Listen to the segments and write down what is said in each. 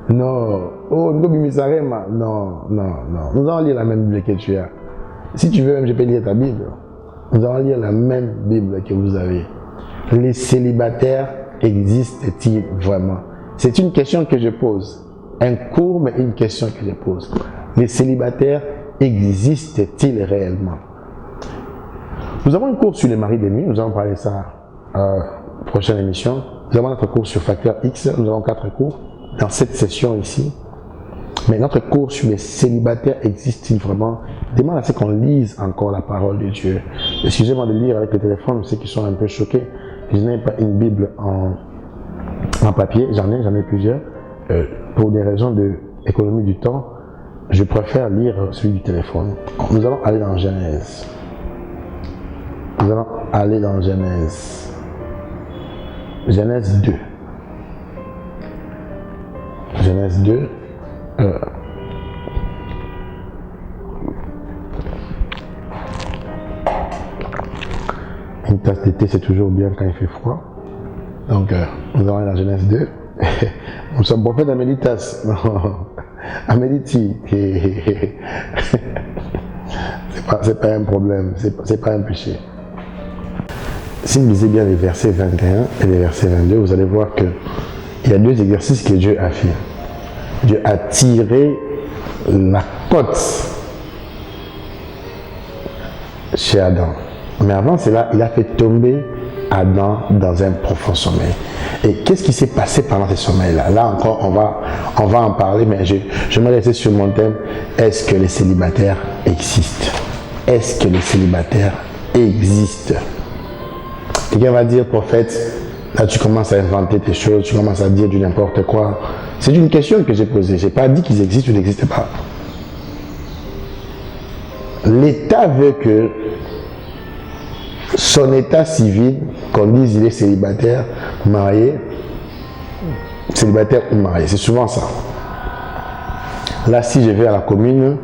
Non. Oh, non. Nous allons lire la même Bible que tu as. Si tu veux, même je peux lire ta Bible. Nous allons lire la même Bible que vous avez. Les célibataires existent-ils vraiment? C'est une question que je pose. Un cours, mais une question que je pose. Les célibataires existent-ils réellement? Nous avons un cours sur les maris d'ennemis. Nous allons parler de ça à la prochaine émission. Nous avons notre cours sur Facteur X. Nous avons 4 cours dans cette session ici. Mais notre cours sur les célibataires existe-t-il vraiment? Demande à ce qu'on lise encore la parole de Dieu. Excusez-moi de lire avec le téléphone, ceux qui sont un peu choqués. Je n'ai pas une Bible en papier, j'en ai plusieurs. Pour des raisons d'économie du temps, je préfère lire celui du téléphone. Nous allons aller dans Genèse. Nous allons aller dans Genèse. Genèse 2. Genèse 2. Une tasse de thé, c'est toujours bien quand il fait froid. Donc, nous allons aller dans Genèse 2. Nous sommes prophètes d'Amélitas. Amélitie. C'est pas un problème, c'est pas un péché. Si vous lisez bien les versets 21 et les versets 22, vous allez voir qu'il y a 2 exercices que Dieu a fait. Dieu a tiré la côte chez Adam. Mais avant cela, il a fait tomber Adam dans un profond sommeil. Et qu'est-ce qui s'est passé pendant ce sommeil-là? Là encore, on va en parler, mais je me rester sur mon thème. Est-ce que les célibataires existent? Est-ce que les célibataires existent? Quelqu'un va dire, prophète, là tu commences à inventer tes choses, tu commences à dire du n'importe quoi. C'est une question que j'ai posée. Je n'ai pas dit qu'ils existent ou n'existent pas. L'État veut que son état civil, qu'on dise il est célibataire, marié, célibataire ou marié. C'est souvent ça. Là, si je vais à la commune,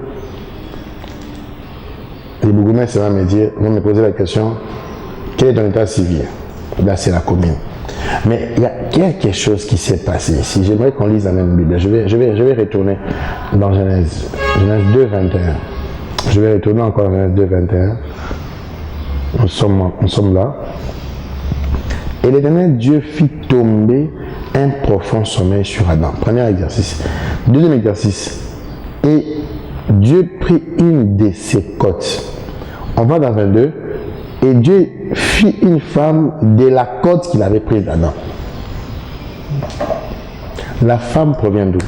les bourgmestres vont me poser la question, quel est ton état civil? Là, c'est la commune. Mais il y a quelque chose qui s'est passé ici. J'aimerais qu'on lise la même Bible. Je vais retourner dans Genèse 2, 21. Je vais retourner encore dans Genèse 2, 21. Nous sommes là. Et l'Éternel Dieu fit tomber un profond sommeil sur Adam. Premier exercice. Deuxième exercice. Et Dieu prit une de ses côtes. On va dans 22. Et Dieu fit une femme de la côte qu'il avait prise d'Adam. La femme provient d'où?